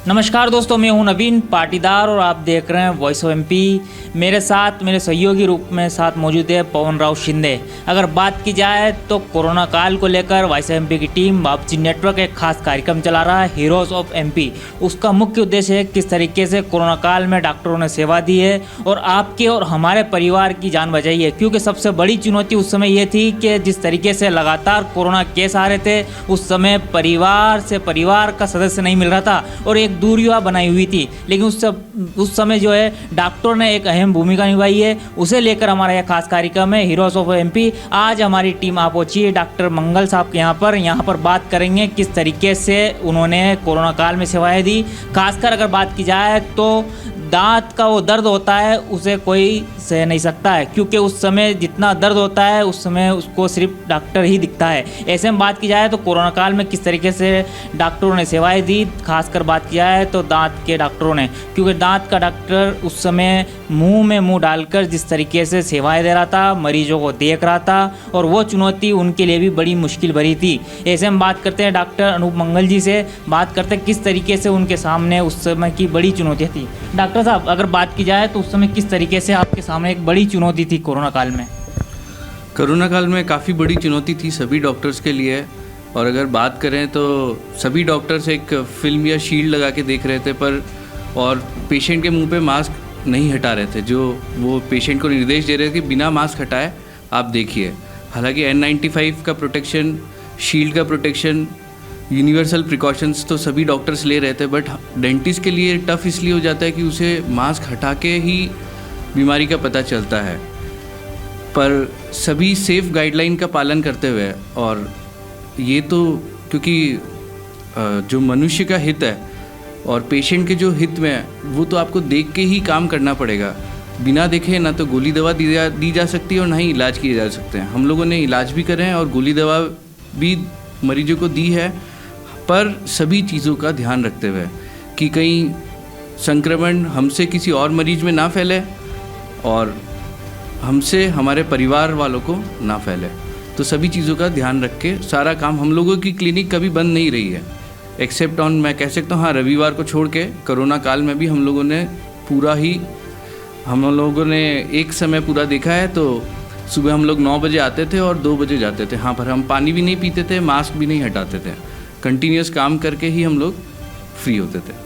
नमस्कार दोस्तों, मैं हूं नवीन पाटीदार और आप देख रहे हैं वॉइस ऑफ एमपी। मेरे साथ मेरे सहयोगी रूप में साथ मौजूद है पवन राव शिंदे। अगर बात की जाए तो कोरोना काल को लेकर वॉइस ऑफ एमपी की टीम बापजी नेटवर्क एक खास कार्यक्रम चला रहा है, हीरोज़ ऑफ एमपी। उसका मुख्य उद्देश्य है किस तरीके से कोरोना काल में डॉक्टरों ने सेवा दी है और आपके और हमारे परिवार की जान बचाई है। क्योंकि सबसे बड़ी चुनौती उस समय ये थी कि जिस तरीके से लगातार कोरोना केस आ रहे थे, उस समय परिवार से परिवार का सदस्य नहीं मिल रहा था और एक दूरियां बनाई हुई थी। लेकिन उस समय जो है डॉक्टर ने एक अहम भूमिका निभाई है। उसे लेकर हमारा यह खास कार्यक्रम है हीरोज़ ऑफ एमपी। आज हमारी टीम आप पहुंची है डॉक्टर मंगल साहब के यहाँ पर बात करेंगे किस तरीके से उन्होंने कोरोना काल में सेवाएं दी। खासकर अगर बात की जाए तो दांत का वो दर्द होता है उसे कोई सह नहीं सकता है, क्योंकि उस समय जितना दर्द होता है उस समय उसको सिर्फ डॉक्टर ही दिखता है। ऐसे में बात की जाए तो कोरोना काल में किस तरीके से डॉक्टरों ने सेवाएं दी। खासकर बात की जाए तो दांत के डॉक्टरों ने, क्योंकि दांत का डॉक्टर उस समय मुंह में मुंह डालकर जिस तरीके से सेवाएं दे रहा था, मरीजों को देख रहा था और वो चुनौती उनके लिए भी बड़ी मुश्किल भरी थी। ऐसे में बात करते हैं डॉक्टर अनूप मंगल जी से, बात करते हैं किस तरीके से उनके सामने उस समय की बड़ी चुनौतियाँ थी। डॉक्टर साहब, अगर बात की जाए तो उस समय किस तरीके से आपके सामने एक बड़ी चुनौती थी कोरोना काल में? कोरोना काल में काफ़ी बड़ी चुनौती थी सभी डॉक्टर्स के लिए। और अगर बात करें तो सभी डॉक्टर्स एक फिल्म या शील्ड लगा के देख रहे थे और पेशेंट के मुंह पे मास्क नहीं हटा रहे थे। जो वो पेशेंट को निर्देश दे रहे थे कि बिना मास्क हटाए आप देखिए। हालांकि N95 का प्रोटेक्शन, शील्ड का प्रोटेक्शन, यूनिवर्सल प्रिकॉशंस तो सभी डॉक्टर्स ले रहे थे, बट डेंटिस्ट के लिए टफ इसलिए हो जाता है कि उसे मास्क हटा के ही बीमारी का पता चलता है। पर सभी सेफ गाइडलाइन का पालन करते हुए, और ये तो क्योंकि जो मनुष्य का हित है और पेशेंट के जो हित में है वो तो आपको देख के ही काम करना पड़ेगा। बिना देखे ना तो गोली दवा दी जा सकती है और ना ही इलाज किए जा सकते हैं। हम लोगों ने इलाज भी करे हैं और गोली दवा भी मरीजों को दी है, पर सभी चीज़ों का ध्यान रखते हुए कि कहीं संक्रमण हमसे किसी और मरीज में ना फैले और हमसे हमारे परिवार वालों को ना फैले। तो सभी चीज़ों का ध्यान रख के सारा काम, हम लोगों की क्लिनिक कभी बंद नहीं रही है एक्सेप्ट ऑन, मैं कह सकता हूँ हाँ, रविवार को छोड़ के कोरोना काल में भी हम लोगों ने एक समय पूरा देखा है। तो सुबह हम लोग 9 बजे आते थे और 2 बजे जाते थे। हाँ, पर हम पानी भी नहीं पीते थे, मास्क भी नहीं हटाते थे। कंटिन्यूस काम करके ही हम लोग फ्री होते थे।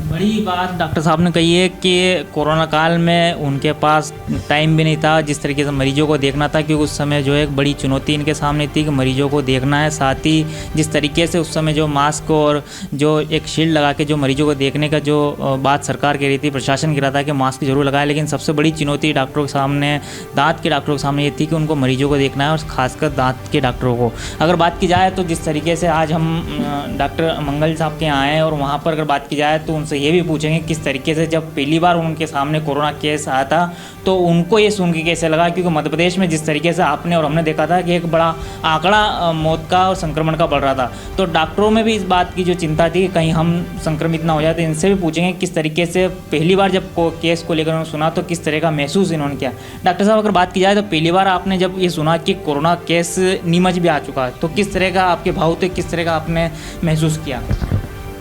बड़ी बात डॉक्टर साहब ने कही है कि कोरोना काल में उनके पास टाइम भी नहीं था जिस तरीके से मरीजों को देखना था, क्योंकि उस समय जो है एक बड़ी चुनौती इनके सामने थी कि मरीजों को देखना है। साथ ही जिस तरीके से उस समय जो मास्क और जो एक शील्ड लगा के जो मरीजों को देखने का जो बात सरकार कह रही थी, प्रशासन कह रहा था कि मास्क जरूर लगाए, लेकिन सबसे बड़ी चुनौती डॉक्टरों के सामने, दाँत के डॉक्टरों के सामने ये थी कि उनको मरीजों को देखना है और खासकर दाँत के डॉक्टरों को। अगर बात की जाए तो जिस तरीके से आज हम डॉक्टर मंगल साहब के यहाँ आए हैं और वहाँ पर अगर बात की जाए तो उनसे ये भी पूछेंगे किस तरीके से जब पहली बार उनके सामने कोरोना केस आया था तो उनको ये सुन के कैसे लगा, क्योंकि मध्य प्रदेश में जिस तरीके से आपने और हमने देखा था कि एक बड़ा आंकड़ा मौत का और संक्रमण का बढ़ रहा था, तो डॉक्टरों में भी इस बात की जो चिंता थी कि कहीं हम संक्रमित ना हो जाते। इनसे भी पूछेंगे किस तरीके से पहली बार जब केस को लेकर उन्होंने सुना तो किस तरह का महसूस इन्होंने किया। डॉक्टर साहब, अगर बात की जाए तो पहली बार आपने जब ये सुना कि कोरोना केस नीमच भी आ चुका है तो किस तरह का आपके भाव थे, किस तरह का आपने महसूस किया?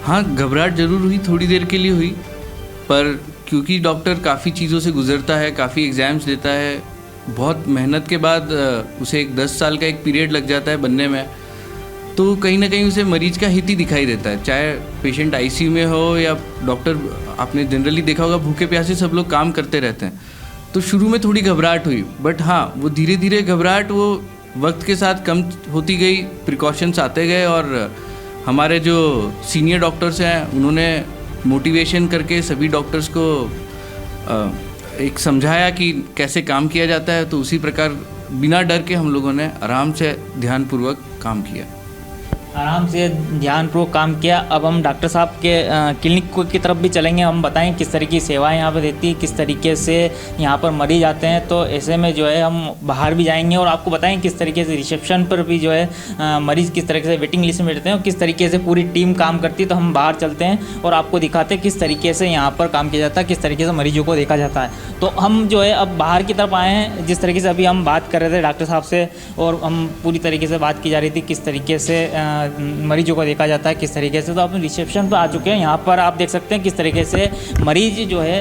हाँ, घबराहट ज़रूर हुई, थोड़ी देर के लिए हुई, पर क्योंकि डॉक्टर काफ़ी चीज़ों से गुजरता है, काफ़ी एग्ज़ाम्स देता है, बहुत मेहनत के बाद उसे एक 10 साल का एक पीरियड लग जाता है बनने में, तो कहीं ना कहीं उसे मरीज का हित ही दिखाई देता है। चाहे पेशेंट आईसीयू में हो या डॉक्टर, आपने जनरली देखा होगा भूखे प्यासे सब लोग काम करते रहते हैं। तो शुरू में थोड़ी घबराहट हुई, बट हाँ, वो धीरे धीरे घबराहट वो वक्त के साथ कम होती गई, प्रिकॉशंस आते गए और हमारे जो सीनियर डॉक्टर्स हैं उन्होंने मोटिवेशन करके सभी डॉक्टर्स को एक समझाया कि कैसे काम किया जाता है। तो उसी प्रकार बिना डर के हम लोगों ने आराम से ध्यानपूर्वक काम किया। आराम से ध्यानपूर्वक काम किया। अब हम डॉक्टर साहब के क्लिनिक की तरफ भी चलेंगे। हम बताएं किस तरह की सेवाएं यहाँ पर देती है, किस तरीके से यहाँ पर मरीज आते हैं। तो ऐसे में जो है हम बाहर भी जाएंगे और आपको बताएं किस तरीके से रिसेप्शन पर भी जो है मरीज़ किस तरीके से वेटिंग लिस्ट में बैठते हैं और किस तरीके से पूरी टीम काम करती है। तो हम बाहर चलते हैं और आपको दिखाते हैं किस तरीके से यहाँ पर काम किया जाता है, किस तरीके से मरीजों को देखा जाता है। तो हम जो है अब बाहर की तरफ आए हैं। जिस तरीके से अभी हम बात कर रहे थे डॉक्टर साहब से और हम पूरी तरीके से बात की जा रही थी किस तरीके से मरीजों को देखा जाता है किस तरीके से। तो आप रिसेप्शन पर आ चुके हैं, यहाँ पर आप देख सकते हैं किस तरीके से मरीज जो है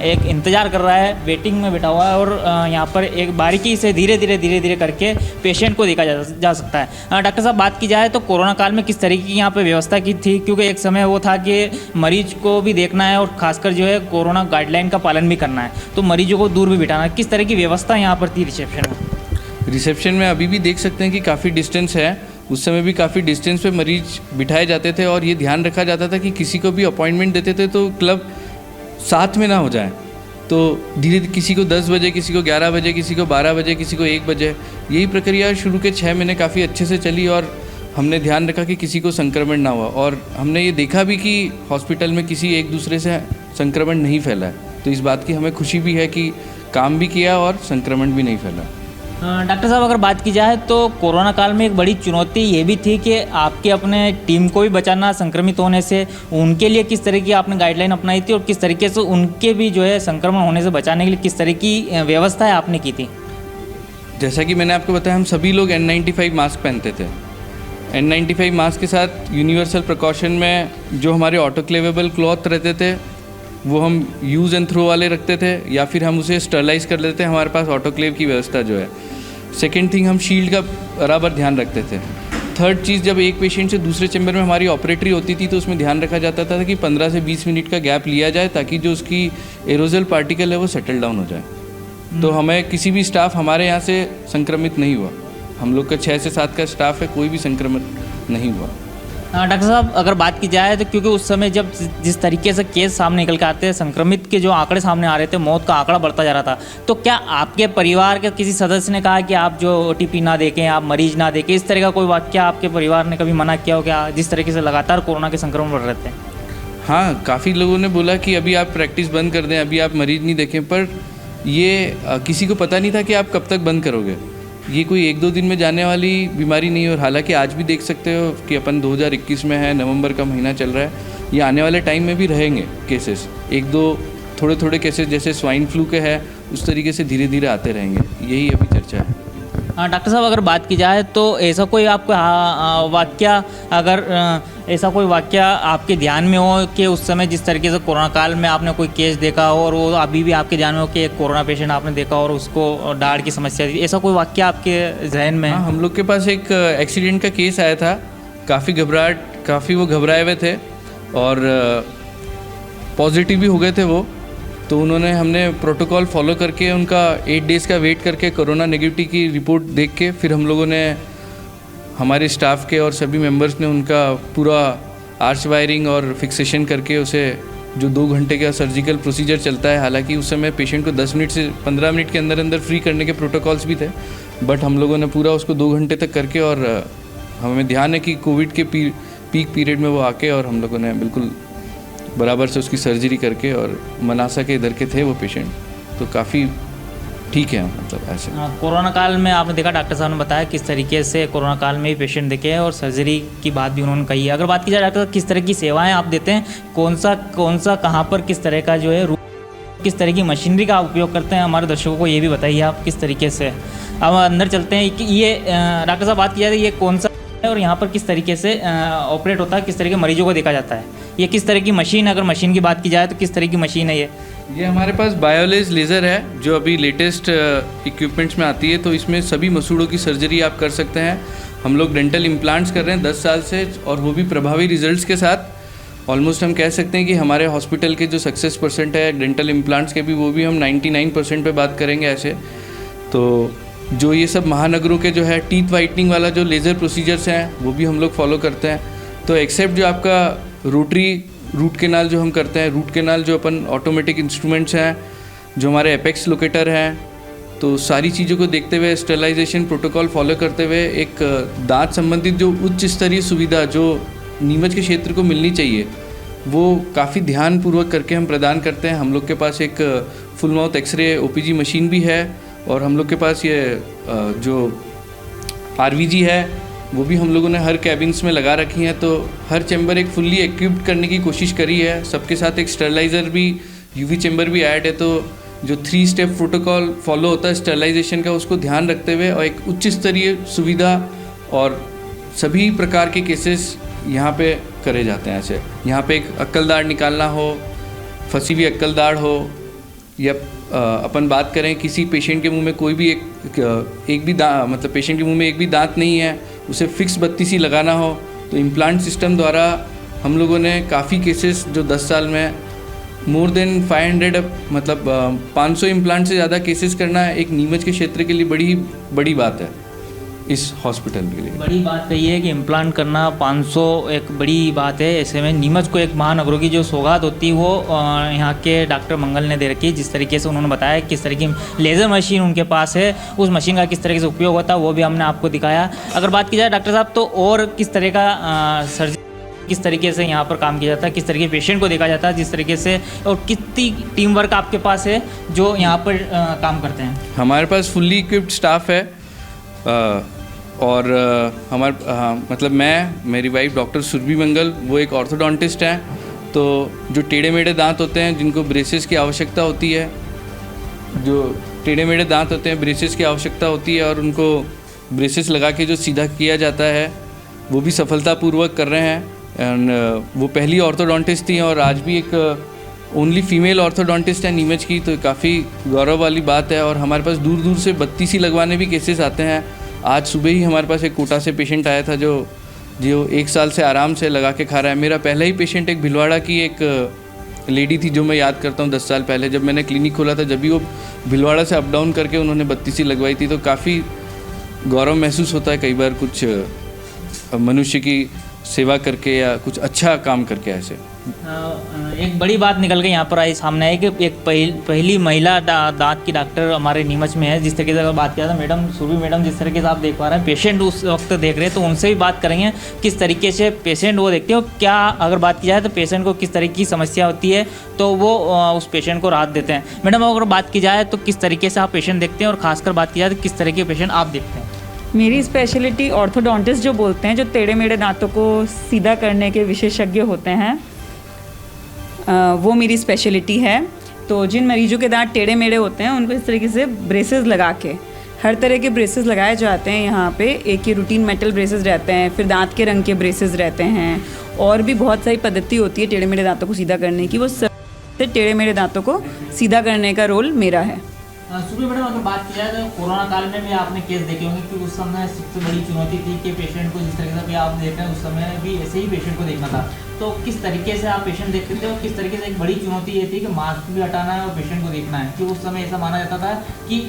एक इंतज़ार कर रहा है, वेटिंग में बैठा हुआ है और यहाँ पर एक बारीकी से धीरे धीरे करके पेशेंट को देखा जा सकता है। डॉक्टर साहब, बात की जाए तो कोरोना काल में किस तरीके की यहाँ पर व्यवस्था की थी, क्योंकि एक समय वो था कि मरीज को भी देखना है और खासकर जो है कोरोना गाइडलाइन का पालन भी करना है, तो मरीजों को दूर भी बिठाना है, किस तरह की व्यवस्था यहाँ पर थी रिसेप्शन में? रिसेप्शन में अभी भी देख सकते हैं कि काफ़ी डिस्टेंस है, उस समय भी काफ़ी डिस्टेंस पे मरीज बिठाए जाते थे और ये ध्यान रखा जाता था कि किसी को भी अपॉइंटमेंट देते थे तो क्लब साथ में ना हो जाए। तो धीरे धीरे किसी को 10 बजे, किसी को 11 बजे, किसी को 12 बजे, किसी को 1 बजे, यही प्रक्रिया शुरू के 6 महीने काफ़ी अच्छे से चली और हमने ध्यान रखा कि किसी को संक्रमण ना हुआ और हमने ये देखा भी कि हॉस्पिटल में किसी एक दूसरे से संक्रमण नहीं फैला है। तो इस बात की हमें खुशी भी है कि काम भी किया और संक्रमण भी नहीं फैला। डॉक्टर साहब, अगर बात की जाए तो कोरोना काल में एक बड़ी चुनौती ये भी थी कि आपके अपने टीम को भी बचाना संक्रमित होने से, उनके लिए किस तरह की आपने गाइडलाइन अपनाई थी और किस तरीके से उनके भी जो है संक्रमण होने से बचाने के लिए किस तरह की व्यवस्थाएं आपने की थी? जैसा कि मैंने आपको बताया, हम सभी लोग N95 मास्क पहनते थे। N95 मास्क के साथ यूनिवर्सल प्रिकॉशन में जो हमारे ऑटोक्लेवेबल क्लॉथ रहते थे वो हम यूज़ एंड थ्रो वाले रखते थे या फिर हम उसे स्टरलाइज कर लेते थे, हमारे पास ऑटोक्लेव की व्यवस्था जो है। सेकेंड थिंग, हम शील्ड का बराबर ध्यान रखते थे। थर्ड चीज़, जब एक पेशेंट से दूसरे चैम्बर में हमारी ऑपरेटरी होती थी तो उसमें ध्यान रखा जाता था कि 15 से 20 मिनट का गैप लिया जाए ताकि जो उसकी एरोजल पार्टिकल है वो सेटल डाउन हो जाए। तो हमें किसी भी स्टाफ हमारे यहाँ से संक्रमित नहीं हुआ। हम लोग का 6 से 7 का स्टाफ है, कोई भी संक्रमित नहीं हुआ। डॉक्टर साहब, अगर बात की जाए तो क्योंकि उस समय जब जिस तरीके से केस सामने निकल के आते हैं, संक्रमित के जो आंकड़े सामने आ रहे थे, मौत का आंकड़ा बढ़ता जा रहा था, तो क्या आपके परिवार के किसी सदस्य ने कहा कि आप जो OTP ना देखें, आप मरीज ना देखें, इस तरह का कोई वाक्य आपके परिवार ने कभी मना किया हो क्या, जिस तरीके से लगातार कोरोना के संक्रमण बढ़ रहे थे? हाँ, काफ़ी लोगों ने बोला कि अभी आप प्रैक्टिस बंद कर दें, अभी आप मरीज नहीं देखें, पर ये किसी को पता नहीं था कि आप कब तक बंद करोगे। ये कोई 1-2 दिन में जाने वाली बीमारी नहीं है और हालांकि आज भी देख सकते हो कि अपन 2021 में है, नवंबर का महीना चल रहा है, ये आने वाले टाइम में भी रहेंगे केसेस। 1-2 थोड़े केसेस जैसे स्वाइन फ्लू के है उस तरीके से धीरे धीरे आते रहेंगे, यही अभी चर्चा है। डॉक्टर साहब, अगर बात की जाए तो ऐसा कोई आपको वाक्य, अगर ऐसा कोई वाक्य आपके ध्यान में हो कि उस समय जिस तरीके से कोरोना काल में आपने कोई केस देखा हो और वो अभी भी आपके ध्यान में हो कि एक कोरोना पेशेंट आपने देखा और उसको दाढ़ की समस्या थी, ऐसा कोई वाक्य आपके जहन में? हाँ, हम लोग के पास एक एक्सीडेंट का केस आया था, काफ़ी वो घबराए हुए थे और पॉजिटिव भी हो गए थे वो। तो हमने प्रोटोकॉल फॉलो करके उनका 8 डेज़ का वेट करके कोरोना नेगेटिव की रिपोर्ट देख के फिर हम लोगों ने, हमारे स्टाफ के और सभी मेंबर्स ने उनका पूरा आर्च वायरिंग और फिक्सेशन करके उसे, जो 2 घंटे का सर्जिकल प्रोसीजर चलता है, हालांकि उस समय पेशेंट को 10 मिनट से 15 मिनट के अंदर फ्री करने के प्रोटोकॉल्स भी थे, बट हम लोगों ने पूरा उसको 2 घंटे तक करके, और हमें ध्यान है कि कोविड के पीक पीरियड में वो आके और हम लोगों ने बिल्कुल बराबर से उसकी सर्जरी करके, और मनासा के इधर के थे वो पेशेंट, तो काफ़ी ठीक है। मतलब ऐसे कोरोना काल में आपने देखा, डॉक्टर साहब ने बताया किस तरीके से कोरोना काल में भी पेशेंट देखे हैं और सर्जरी की बात भी उन्होंने कही है। अगर बात की जाए डॉक्टर साहब, किस तरह की सेवाएं आप देते हैं, कौन सा कहाँ पर किस तरह का जो है, किस तरह की मशीनरी का उपयोग करते हैं, हमारे दर्शकों को ये भी बताइए आप किस तरीके से। अब अंदर चलते हैं कि ये डॉक्टर साहब बात की जाए ये कौन सा है और यहाँ पर किस तरीके से ऑपरेट होता है, किस तरह के मरीजों को देखा जाता है, ये किस तरह की मशीन, अगर मशीन की बात की जाए तो किस तरह की मशीन है ये हमारे पास बायोलेज लेज़र है जो अभी लेटेस्ट इक्विपमेंट्स में आती है, तो इसमें सभी मसूड़ों की सर्जरी आप कर सकते हैं। हम लोग डेंटल इम्प्लांट्स कर रहे हैं 10 साल से, और वो भी प्रभावी रिजल्ट्स के साथ। ऑलमोस्ट हम कह सकते हैं कि हमारे हॉस्पिटल के जो सक्सेस परसेंट है डेंटल इम्प्लांट्स के भी, वो भी हम 99% पे बात करेंगे ऐसे। तो जो ये सब महानगरों के जो है टीथ वाइटनिंग वाला जो लेज़र प्रोसीजर्स हैं वो भी हम लोग फॉलो करते हैं। तो एक्सेप्ट जो आपका रोटरी रूट केनाल जो हम करते हैं, रूट केनाल जो अपन ऑटोमेटिक इंस्ट्रूमेंट्स हैं, जो हमारे एपेक्स लोकेटर हैं, तो सारी चीज़ों को देखते हुए, स्टेरिलाइजेशन प्रोटोकॉल फॉलो करते हुए, एक दांत संबंधित जो उच्च स्तरीय सुविधा जो नीमच के क्षेत्र को मिलनी चाहिए वो काफ़ी ध्यानपूर्वक करके हम प्रदान करते हैं। हम लोग के पास एक full mouth X ray OPG machine भी है, और हम लोग के पास ये जो RVG है वो भी हम लोगों ने हर कैबिन्स में लगा रखी हैं। तो हर चैम्बर एक फुल्ली इक्विप्ड करने की कोशिश करी है। सबके साथ एक स्टरलाइज़र भी, UV चैम्बर भी ऐड है। तो जो 3 स्टेप प्रोटोकॉल फॉलो होता है स्टरलाइजेशन का, उसको ध्यान रखते हुए और एक उच्च स्तरीय सुविधा और सभी प्रकार के केसेस यहाँ पे करे जाते हैं। ऐसे यहाँ पे एक अक्कलदाढ़ निकालना हो, फंसी हुई अक्कलदाढ़ हो, या अपन बात करें किसी पेशेंट के मुंह में कोई भी एक भी मतलब पेशेंट के मुंह में एक भी दांत नहीं है, उसे फिक्स बत्ती सी लगाना हो, तो इम्प्लांट सिस्टम द्वारा हम लोगों ने काफ़ी केसेस जो 10 साल में मोर देन 500 मतलब 500 इम्प्लांट से ज़्यादा केसेस करना एक नीमच के क्षेत्र के लिए बड़ी बात है। इस हॉस्पिटल के लिए बड़ी बात तो ये है कि इम्प्लांट करना 500 एक बड़ी बात है। ऐसे में नीमच को एक महानगरों की जो सौगात होती है वो यहाँ के डॉक्टर मंगल ने दे रखी है। जिस तरीके से उन्होंने बताया किस तरह की लेज़र मशीन उनके पास है, उस मशीन का किस तरीके से उपयोग होता है वो भी हमने आपको दिखाया। अगर बात की जाए डॉक्टर साहब तो और किस तरह का सर्जरी किस तरीके से यहाँ पर काम किया जाता है, किस तरीके पेशेंट को देखा जाता है, जिस तरीके से, और कितनी टीम वर्क आपके पास है जो यहाँ पर काम करते हैं? हमारे पास फुल्ली इक्विप्ड स्टाफ है और मतलब मेरी वाइफ डॉक्टर सुरभि मंगल, वो एक ऑर्थोडोंटिस्ट हैं। तो जो टेढ़े मेढ़े दांत होते हैं जिनको ब्रेसेस की आवश्यकता होती है, ब्रेसेस की आवश्यकता होती है और उनको ब्रेसेस लगा के जो सीधा किया जाता है वो भी सफलतापूर्वक कर रहे हैं। एंड वो पहली ऑर्थोडोंटिस्ट थी और आज भी एक ओनली फीमेल ऑर्थोडोंटिस्ट है नीमच की, तो काफ़ी गौरव वाली बात है। और हमारे पास दूर दूर से बत्ती सी लगवाने भी केसेस आते हैं। आज सुबह ही हमारे पास एक कोटा से पेशेंट आया था जो 1 साल से आराम से लगा के खा रहा है। मेरा पहला ही पेशेंट एक भिलवाड़ा की एक लेडी थी जो मैं याद करता हूँ 10 साल पहले जब मैंने क्लिनिक खोला था, जब भी वो भिलवाड़ा से अप डाउन करके उन्होंने बत्ती सी लगवाई थी। तो काफ़ी गौरव महसूस होता है कई बार कुछ मनुष्य की सेवा करके या कुछ अच्छा काम करके। ऐसे एक बड़ी बात निकल के यहाँ पर आई सामने है कि एक पहली महिला दांत की डॉक्टर हमारे नीमच में है। जिस तरीके से अगर बात किया था मैडम सुरभि मैडम, जिस तरीके से आप देख पा रहे हैं पेशेंट उस वक्त देख रहे हैं, तो उनसे भी बात करेंगे किस तरीके से पेशेंट वो देखते हैं और क्या अगर बात की जाए तो पेशेंट को किस तरह की समस्या होती है तो वो उस पेशेंट को राहत देते हैं। मैडम अगर बात की जाए तो किस तरीके से आप पेशेंट देखते हैं और खासकर बात की जाए तो किस तरह के पेशेंट आप देखते हैं? मेरी स्पेशलिटी ऑर्थोडोंटिस्ट जो बोलते हैं, जो टेढ़े मेढ़े दांतों को सीधा करने के विशेषज्ञ होते हैं, वो मेरी स्पेशलिटी है। तो जिन मरीजों के दांत टेढ़े मेढ़े होते हैं उनको इस तरीके से ब्रेसेस लगा के, हर तरह के ब्रेसेस लगाए जाते हैं यहाँ पे। एक ये रूटीन मेटल ब्रेसेस रहते हैं, फिर दांत के रंग के ब्रेसेस रहते हैं, और भी बहुत सारी पद्धति होती है टेढ़े मेढ़े दांतों को सीधा करने की। वो सब टेढ़े मेढ़े दांतों को सीधा करने का रोल मेरा है। सुबह मैडम अगर बात की जाए तो कोरोना काल में भी आपने केस देखे होंगे कि उस समय सबसे बड़ी चुनौती थी कि पेशेंट को जिस तरीके से भी आप देख रहे हैं उस समय भी ऐसे ही पेशेंट को देखना था। तो किस तरीके से आप पेशेंट देखते थे और किस तरीके से एक बड़ी चुनौती ये थी कि मास्क भी हटाना है और पेशेंट को देखना है, कि उस समय ऐसा माना जाता था कि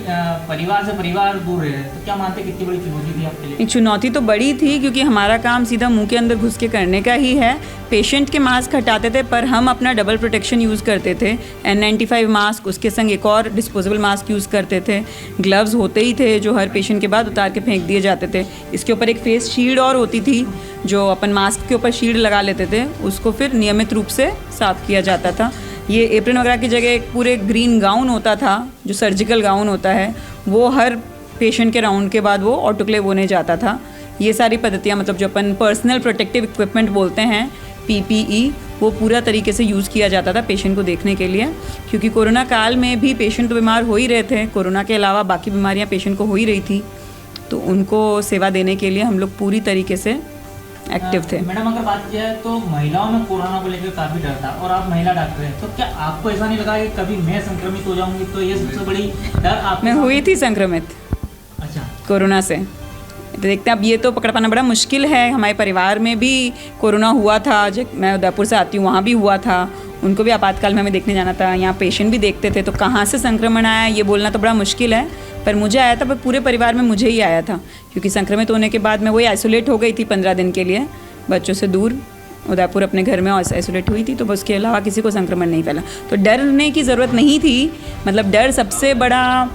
परिवार से परिवार दूर रहे। तो क्या मानते कितनी बड़ी चुनौती थी आपके लिए? चुनौती तो बड़ी थी क्योंकि हमारा काम सीधा मुंह के अंदर घुस के करने का ही है। पेशेंट के मास्क हटाते थे पर हम अपना डबल प्रोटेक्शन यूज़ करते थे, N95 मास्क, उसके संग एक और डिस्पोजेबल मास्क यूज़ करते थे। ग्लव्स होते ही थे जो हर पेशेंट के बाद उतार के फेंक दिए जाते थे। इसके ऊपर एक फेस शील्ड और होती थी जो अपन मास्क के ऊपर शील्ड लगा लेते थे, उसको फिर नियमित रूप से साफ़ किया जाता था। ये एप्रन वगैरह की जगह एक पूरे ग्रीन गाउन होता था जो सर्जिकल गाउन होता है, वो हर पेशेंट के राउंड के बाद वो ऑटोक्लेव होने जाता था। ये सारी पद्धतियाँ मतलब जो अपन पर्सनल प्रोटेक्टिव इक्विपमेंट बोलते हैं PPE, वो पूरा तरीके से यूज़ किया जाता था पेशेंट को देखने के लिए। क्योंकि कोरोना काल में भी पेशेंट तो बीमार हो ही रहे थे, कोरोना के अलावा बाकी बीमारियां पेशेंट को हो ही रही थी, तो उनको सेवा देने के लिए हम लोग पूरी तरीके से एक्टिव थे। मैडम अगर बात की जाए तो महिलाओं में कोरोना को लेकर काफ़ी डर था और आप महिला डॉक्टर हैं, तो क्या आपको ऐसा नहीं लगा कि कभी मैं संक्रमित हो जाऊँगी? तो ये सबसे बड़ी डर आप? मैं हुई थी संक्रमित अच्छा कोरोना से। तो देखते हैं अब ये तो पकड़ पाना बड़ा मुश्किल है। हमारे परिवार में भी कोरोना हुआ था, जब मैं उदयपुर से आती हूँ वहाँ भी हुआ था, उनको भी आपातकाल में हमें देखने जाना था, यहाँ पेशेंट भी देखते थे। तो कहाँ से संक्रमण आया ये बोलना तो बड़ा मुश्किल है, पर मुझे आया था, पर पूरे परिवार में मुझे ही आया था। क्योंकि संक्रमित होने के बाद मैं वही आइसोलेट हो गई थी 15 दिन के लिए, बच्चों से दूर उदयपुर अपने घर में आइसोलेट हुई थी, तो उसके अलावा किसी को संक्रमण नहीं फैला। तो डरने की ज़रूरत नहीं थी। मतलब डर सबसे बड़ा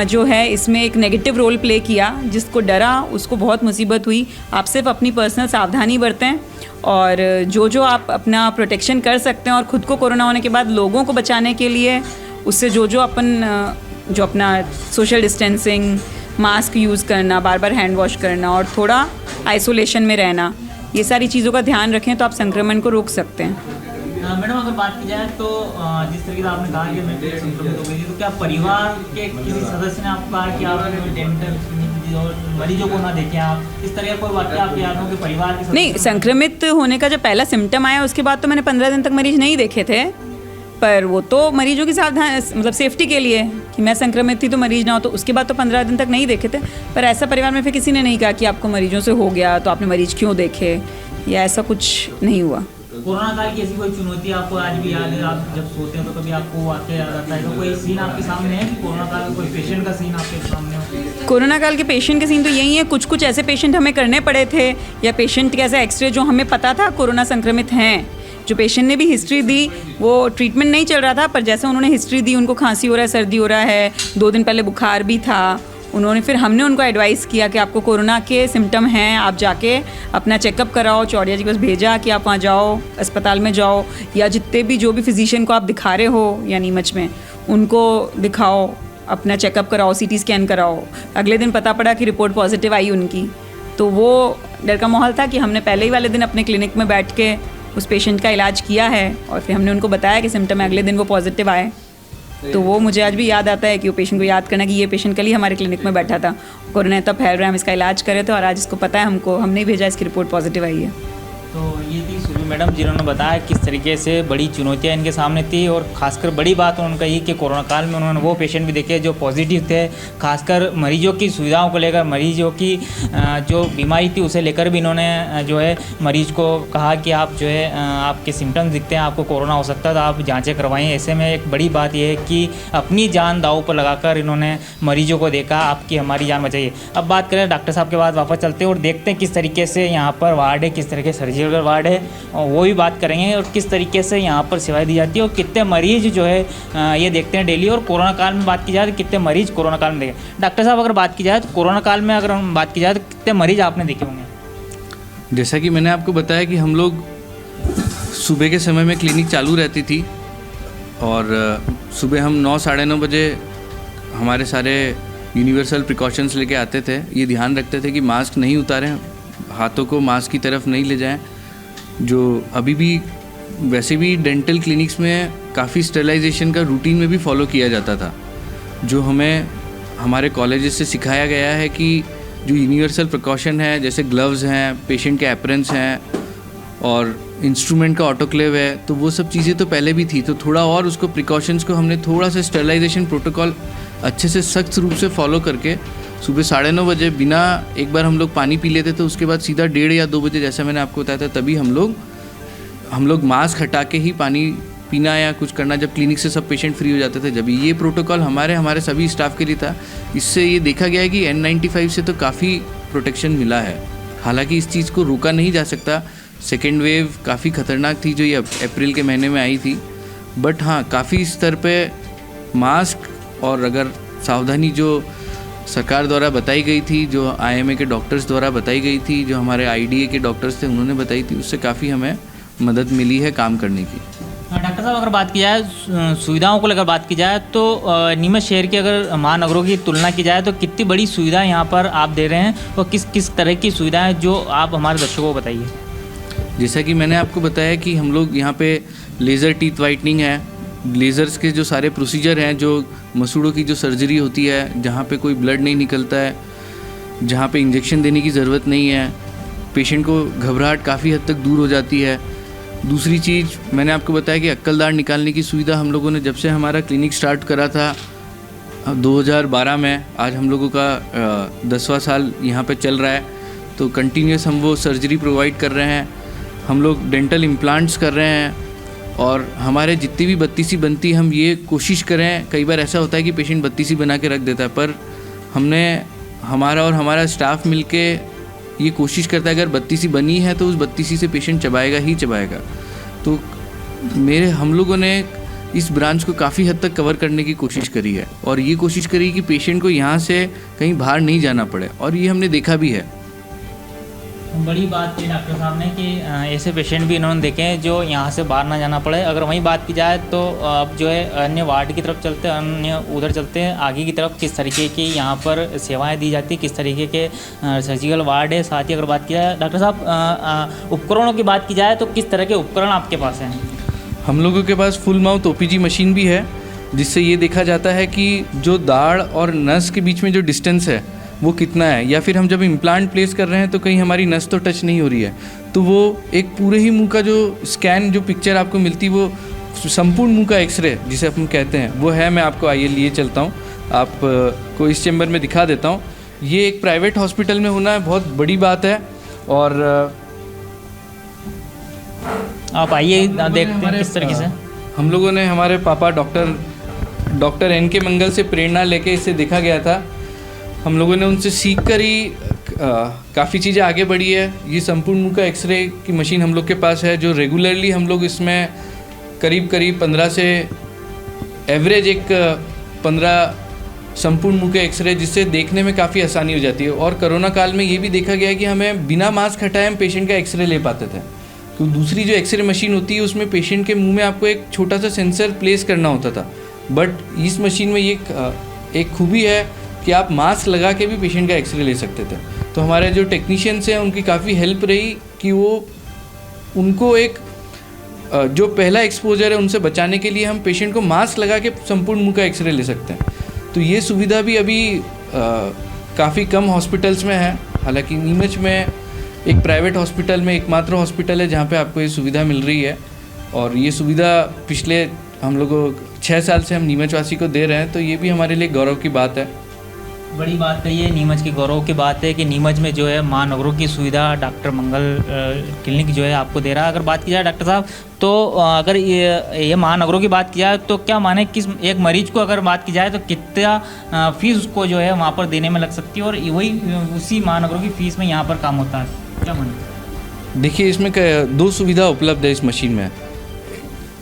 जो है इसमें एक नेगेटिव रोल प्ले किया। जिसको डरा उसको बहुत मुसीबत हुई। आप सिर्फ अपनी पर्सनल सावधानी बरतें और जो आप अपना प्रोटेक्शन कर सकते हैं, और ख़ुद को कोरोना होने के बाद लोगों को बचाने के लिए उससे जो अपना सोशल डिस्टेंसिंग, मास्क यूज़ करना, बार बार हैंड वॉश करना और थोड़ा आइसोलेशन में रहना, ये सारी चीज़ों का ध्यान रखें तो आप संक्रमण को रोक सकते हैं। मैडम अगर बात की जाए तो जिस तरीके से आपने कहा कि मैं संक्रमित हो गई थी, तो क्या परिवार के किसी सदस्य ने आपको कहा कि आप डेंटल और मरीजों को ना देखें, आप इस तरह का कोई वाक्य आपके याद हो कि परिवार के नहीं, संक्रमित होने का जब पहला सिम्टम आया उसके बाद तो मैंने 15 दिन तक मरीज नहीं देखे थे, पर वो तो मरीजों की सावधान मतलब सेफ्टी के लिए कि मैं संक्रमित थी तो मरीज ना हो, तो उसके बाद तो 15 दिन तक नहीं देखे थे। पर ऐसा परिवार में फिर किसी ने नहीं कहा कि आपको मरीजों से हो गया तो आपने मरीज क्यों देखे, या ऐसा कुछ नहीं हुआ। कोरोना काल की ऐसी कोई चुनौती आपको आज भी याद है? आप जब सोते हैं तो कभी आपको वाकई याद आता है? तो कोई सीन आपके सामने है कि कोरोना काल में कोई पेशेंट का सीन आपके सामने हो? कोरोना काल के पेशेंट के सीन तो यही है, कुछ कुछ ऐसे पेशेंट हमें करने पड़े थे, या पेशेंट के ऐसे एक्सरे जो हमें पता था कोरोना संक्रमित हैं, जो पेशेंट ने भी हिस्ट्री दी, वो ट्रीटमेंट नहीं चल रहा था, पर जैसे उन्होंने हिस्ट्री दी, उनको खांसी हो रहा है, सर्दी हो रहा है, 2 दिन पहले बुखार भी था, उन्होंने फिर हमने उनको एडवाइस किया कि आपको कोरोना के सिम्टम हैं, आप जाके अपना चेकअप कराओ। चौड़िया जी के पास भेजा कि आप वहाँ जाओ, अस्पताल में जाओ, या जितने भी जो भी फिजिशियन को आप दिखा रहे हो या नीमच में, उनको दिखाओ, अपना चेकअप कराओ, CT स्कैन कराओ। अगले दिन पता पड़ा कि रिपोर्ट पॉजिटिव आई उनकी, तो वो डर का माहौल था कि हमने पहले ही वाले दिन अपने क्लिनिक में बैठ के उस पेशेंट का इलाज किया है, और फिर हमने उनको बताया कि सिम्टम अगले दिन वो पॉजिटिव आए। तो वो मुझे आज भी याद आता है कि वो पेशेंट को याद करना कि ये पेशेंट कल ही हमारे क्लिनिक में बैठा था, कोरोना तब फैल रहा है, हम इसका इलाज करे थे, और आज इसको पता है, हमने ही भेजा, इसकी रिपोर्ट पॉजिटिव आई है। तो ये थी सुरभि मैडम जिन्होंने बताया किस तरीके से बड़ी चुनौतियां इनके सामने थी, और खासकर बड़ी बात उन्होंने कही कि कोरोना काल में उन्होंने वो पेशेंट भी देखे जो पॉजिटिव थे, खासकर मरीजों की सुविधाओं को लेकर, मरीजों की जो बीमारी थी उसे लेकर भी इन्होंने जो है मरीज को कहा कि आप जो है आपके सिम्टम्स दिखते हैं, आपको कोरोना हो सकता है तो आप जाँचें करवाएँ। ऐसे में एक बड़ी बात यह है कि अपनी जान दांव पर लगाकर इन्होंने मरीजों को देखा, आपकी हमारी जान बचाइए। अब बात करें डॉक्टर साहब के बाद वापस चलते हैं और देखते हैं किस तरीके से यहाँ पर वार्ड है, किस तरह के सर्जिकल वार्ड है, और वो भी बात करेंगे, और किस तरीके से यहाँ पर सेवाएं दी जाती है, और कितने मरीज जो है ये देखते हैं डेली। और कोरोना काल में बात की जाए तो कितने मरीज कोरोना काल में देखे? डॉक्टर साहब अगर बात की जाए तो कोरोना काल में अगर हम बात की जाए तो कितने मरीज आपने देखे होंगे? जैसा कि मैंने आपको बताया कि हम लोग सुबह के समय में क्लिनिक चालू रहती थी, और सुबह हम 9 साढ़े 9 बजे हमारे सारे यूनिवर्सल प्रिकॉशंस लेके आते थे। ये ध्यान रखते थे कि मास्क नहीं उतारें, हाथों को मास्क की तरफ नहीं ले जाएं। जो अभी भी वैसे भी डेंटल क्लिनिक्स में काफ़ी स्टेरिलाइजेशन का रूटीन में भी फॉलो किया जाता था, जो हमें हमारे कॉलेजेस से सिखाया गया है कि जो यूनिवर्सल प्रिकॉशन है, जैसे ग्लव्स हैं, पेशेंट के एप्रन्स हैं और इंस्ट्रूमेंट का ऑटोक्लेव है, तो वो सब चीज़ें तो पहले भी थी, तो थोड़ा और उसको प्रिकॉशंस को हमने थोड़ा सा स्टेरिलाइजेशन प्रोटोकॉल अच्छे से सख्त रूप से फॉलो करके सुबह 9:30 बजे बिना एक बार हम लोग पानी पी लेते थे, उसके बाद सीधा 1:30 या 2 बजे जैसा मैंने आपको बताया था, तभी हम लोग मास्क हटा के ही पानी पीना या कुछ करना, जब क्लिनिक से सब पेशेंट फ्री हो जाते थे। जब ये प्रोटोकॉल हमारे सभी स्टाफ के लिए था, इससे ये देखा गया है कि N95 से तो काफ़ी प्रोटेक्शन मिला है। हालांकि इस चीज़ को रोका नहीं जा सकता, सेकेंड वेव काफ़ी ख़तरनाक थी जो ये अप्रैल के महीने में आई थी, बट हाँ काफ़ी स्तर पे मास्क और अगर सावधानी जो सरकार द्वारा बताई गई थी, जो IMA के डॉक्टर्स द्वारा बताई गई थी, जो हमारे IDA के डॉक्टर्स थे उन्होंने बताई थी, उससे काफ़ी हमें मदद मिली है काम करने की। डॉक्टर साहब अगर बात की जाए सुविधाओं को लेकर बात की जाए तो नीमच शहर के अगर महानगरों की तुलना की जाए तो कितनी बड़ी सुविधा यहाँ पर आप दे रहे हैं, और किस किस तरह की सुविधाएं जो आप हमारे दर्शकों को बताइए? जैसा कि मैंने आपको बताया कि हम लोग यहाँ पे लेज़र टीथ वाइटनिंग है, लेज़र्स के जो सारे प्रोसीजर हैं, जो मसूड़ों की जो सर्जरी होती है, जहाँ पे कोई ब्लड नहीं निकलता है, जहाँ पे इंजेक्शन देने की ज़रूरत नहीं है, पेशेंट को घबराहट काफ़ी हद तक दूर हो जाती है। दूसरी चीज़ मैंने आपको बताया कि अक्कल दाढ़ निकालने की सुविधा हम लोगों ने जब से हमारा क्लिनिक स्टार्ट करा था 2012 में, आज हम लोगों का 10वां साल यहाँ पे चल रहा है, तो कंटिन्यूस हम वो सर्जरी प्रोवाइड कर रहे हैं। हम लोग डेंटल इम्प्लांट्स कर रहे हैं, और हमारे जितनी भी बत्तीसी बनती हम ये कोशिश करें। कई बार ऐसा होता है कि पेशेंट बत्तीसी बना के रख देता है, पर हमारा स्टाफ मिलके ये कोशिश करता है अगर बत्तीसी बनी है तो उस बत्तीसी से पेशेंट चबाएगा ही चबाएगा। तो हम लोगों ने इस ब्रांच को काफ़ी हद तक कवर करने की कोशिश करी है, और ये कोशिश करी कि पेशेंट को यहाँ से कहीं बाहर नहीं जाना पड़े, और ये हमने देखा भी है। बड़ी बात की डॉक्टर साहब ने कि ऐसे पेशेंट भी इन्होंने देखे हैं जो यहाँ से बाहर ना जाना पड़े। अगर वहीं बात की जाए तो अब जो है अन्य वार्ड की तरफ चलते हैं, अन्य उधर चलते हैं आगे की तरफ, किस तरीके की यहाँ पर सेवाएं दी जाती है, किस तरीके के सर्जिकल वार्ड है। साथ ही अगर बात की जाए डॉक्टर साहब उपकरणों की बात की जाए तो किस तरह के उपकरण आपके पास हैं? हम लोगों के पास फुल माउथ ओपीजी मशीन भी है, जिससे ये देखा जाता है कि जो दाढ़ और नस के बीच में जो डिस्टेंस है वो कितना है, या फिर हम जब इम्प्लांट प्लेस कर रहे हैं तो कहीं हमारी नस तो टच नहीं हो रही है, तो वो एक पूरे ही मुंह का जो स्कैन जो पिक्चर आपको मिलती है वो संपूर्ण मुंह का एक्सरे जिसे अपन कहते हैं वो है। मैं आपको आइए लिए चलता हूँ, आप को इस चैम्बर में दिखा देता हूँ। ये एक प्राइवेट हॉस्पिटल में होना है बहुत बड़ी बात है। और आप आइए देखते हैं किस तरीके से हम लोगों ने हमारे पापा डॉक्टर एन.के. मंगल से प्रेरणा लेके इसे देखा गया था। हम लोगों ने उनसे सीख कर ही काफ़ी चीज़ें आगे बढ़ी है। ये संपूर्ण मुंह का एक्सरे की मशीन हम लोग के पास है, जो रेगुलरली हम लोग इसमें करीब 15 से एवरेज एक 15 संपूर्ण मुंह के एक्सरे, जिससे देखने में काफ़ी आसानी हो जाती है। और कोरोना काल में ये भी देखा गया है कि हमें बिना मास्क हटाए हम पेशेंट का एक्सरे ले पाते थे। तो दूसरी जो एक्सरे मशीन होती है उसमें पेशेंट के मुंह में आपको एक छोटा सा सेंसर प्लेस करना होता था, बट इस मशीन में ये एक खूबी है कि आप मास्क लगा के भी पेशेंट का एक्सरे ले सकते थे। तो हमारे जो टेक्नीशियंस हैं उनकी काफ़ी हेल्प रही कि उनको एक जो पहला एक्सपोजर है उनसे बचाने के लिए हम पेशेंट को मास्क लगा के संपूर्ण मुंह का एक्सरे ले सकते हैं। तो ये सुविधा भी अभी काफ़ी कम हॉस्पिटल्स में है। हालांकि नीमच में एक प्राइवेट हॉस्पिटल में एकमात्र हॉस्पिटल है जहाँ पे आपको ये सुविधा मिल रही है, और ये सुविधा पिछले हम लोगों 6 साल से हम नीमचवासी को दे रहे हैं। तो ये भी हमारे लिए गौरव की बात है। बड़ी बात कही है, नीमच की गौरव की बात है कि नीमच में जो है महानगरों की सुविधा डॉक्टर मंगल क्लिनिक जो है आपको दे रहा है। अगर बात की जाए डॉक्टर साहब, तो अगर ये महानगरों की बात की जाए तो क्या माने किस एक मरीज को अगर बात की जाए तो कितना फीस उसको जो है वहाँ पर देने में लग सकती है, और वही उसी महानगरों की फीस में यहाँ पर काम होता है, क्या माने? देखिए, इसमें 2 सुविधा उपलब्ध है इस मशीन में।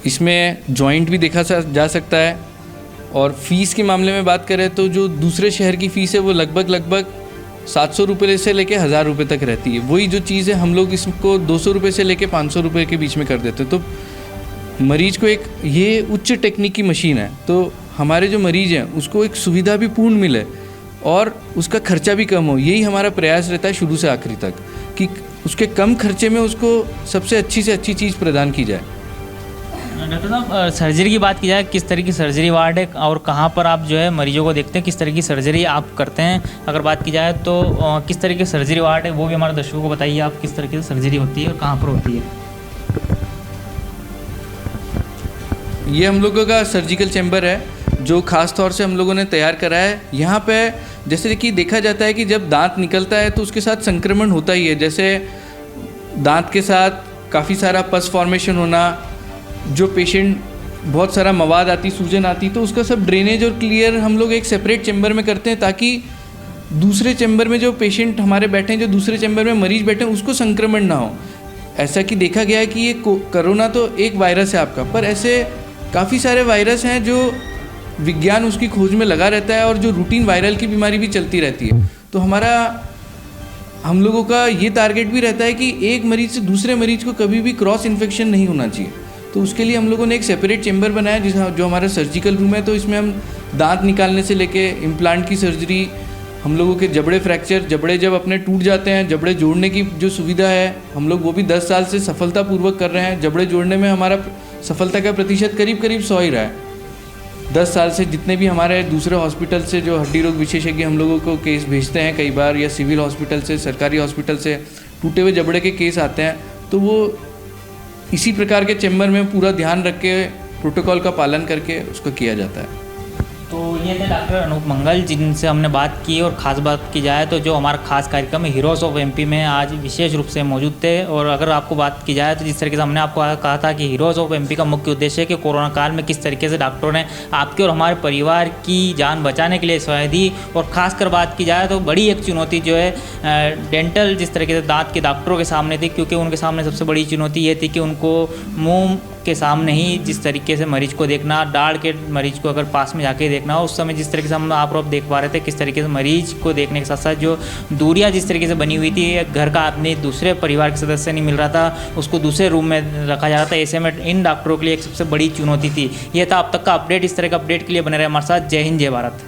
इसमें जॉइंट भी देखा जा सकता है, और फ़ीस के मामले में बात करें तो जो दूसरे शहर की फ़ीस है वो लगभग 700 रुपये से लेके 1000 रुपये तक रहती है। वही जो चीज़ है हम लोग इसको 200 रुपये से लेके 500 रुपये के बीच में कर देते हैं। तो मरीज़ को एक ये उच्च टेक्निक की मशीन है, तो हमारे जो मरीज़ हैं उसको एक सुविधा भी पूर्ण मिले और उसका खर्चा भी कम हो। यही हमारा प्रयास रहता है शुरू से आखिरी तक, कि उसके कम खर्चे में उसको सबसे अच्छी से अच्छी चीज़ प्रदान की जाए। डॉक्टर साहब, सर्जरी की बात की जाए, किस तरह की सर्जरी वार्ड है और कहाँ पर आप जो है मरीजों को देखते हैं, किस तरह की सर्जरी आप करते हैं? अगर बात की जाए तो किस तरह की सर्जरी वार्ड है वो भी हमारे दर्शकों को बताइए, आप किस तरह की सर्जरी होती है और कहाँ पर होती है? ये हम लोगों का सर्जिकल चैम्बर है जो ख़ास तौर से हम लोगों ने तैयार करा है। यहाँ पे जैसे कि देखा जाता है कि जब दांत निकलता है तो उसके साथ संक्रमण होता ही है। जैसे दांत के साथ काफ़ी सारा पस फॉर्मेशन होना, जो पेशेंट बहुत सारा मवाद आती, सूजन आती, तो उसका सब ड्रेनेज और क्लियर हम लोग एक सेपरेट चैम्बर में करते हैं, ताकि दूसरे चैम्बर में जो पेशेंट हमारे बैठे हैं, जो दूसरे चैम्बर में मरीज बैठे हैं, उसको संक्रमण ना हो। ऐसा कि देखा गया है कि ये कोरोना तो एक वायरस है आपका, पर ऐसे काफ़ी सारे वायरस हैं जो विज्ञान उसकी खोज में लगा रहता है और जो रूटीन वायरल की बीमारी भी चलती रहती है। तो हम लोगों का ये टारगेट भी रहता है कि एक मरीज से दूसरे मरीज को कभी भी क्रॉस इन्फेक्शन नहीं होना चाहिए। तो उसके लिए हम लोगों ने एक सेपरेट चैम्बर बनाया जो हमारा सर्जिकल रूम है। तो इसमें हम दांत निकालने से लेके इम्प्लांट की सर्जरी, हम लोगों के जबड़े फ्रैक्चर, जबड़े जब अपने टूट जाते हैं, जबड़े जोड़ने की जो सुविधा है हम लोग वो भी 10 साल से सफलतापूर्वक कर रहे हैं। जबड़े जोड़ने में हमारा सफलता का प्रतिशत करीब 100 ही रहा है 10 साल से। जितने भी हमारे दूसरे हॉस्पिटल से जो हड्डी रोग विशेषज्ञ हम लोगों को केस भेजते हैं कई बार, या सिविल हॉस्पिटल से, सरकारी हॉस्पिटल से टूटे हुए जबड़े के केस आते हैं, तो वो इसी प्रकार के चैम्बर में पूरा ध्यान रख के प्रोटोकॉल का पालन करके उसको किया जाता है। तो ये थे डॉक्टर अनूप मंगल जिनसे हमने बात की। और ख़ास बात की जाए तो जो हमारा खास कार्यक्रम है हीरोज़ ऑफ एमपी में आज विशेष रूप से मौजूद थे। और अगर आपको बात की जाए तो जिस तरीके से हमने आपको कहा था कि हीरोज़ ऑफ एमपी का मुख्य उद्देश्य है कि कोरोना काल में किस तरीके से डॉक्टरों ने आपके और हमारे परिवार की जान बचाने के लिए सेवाएं दी। और ख़ासकर बात की जाए तो बड़ी एक चुनौती जो है डेंटल जिस तरीके से दाँत के डॉक्टरों के सामने थी, क्योंकि उनके सामने सबसे बड़ी चुनौती ये थी कि उनको मुँह के सामने ही जिस तरीके से मरीज को देखना, दाढ़ के मरीज को अगर पास में जाके देखना हो, उस समय जिस तरीके से हम आप देख पा रहे थे किस तरीके से मरीज को देखने के साथ साथ जो दूरियां जिस तरीके से बनी हुई थी, घर का अपने दूसरे परिवार के सदस्य नहीं मिल रहा था, उसको दूसरे रूम में रखा जा रहा था। ऐसे में इन डॉक्टरों के लिए एक सबसे बड़ी चुनौती थी। यह था अब तक का अपडेट। इस तरह का अपडेट के लिए बने रहे हमारे साथ। जय हिंद, जय भारत।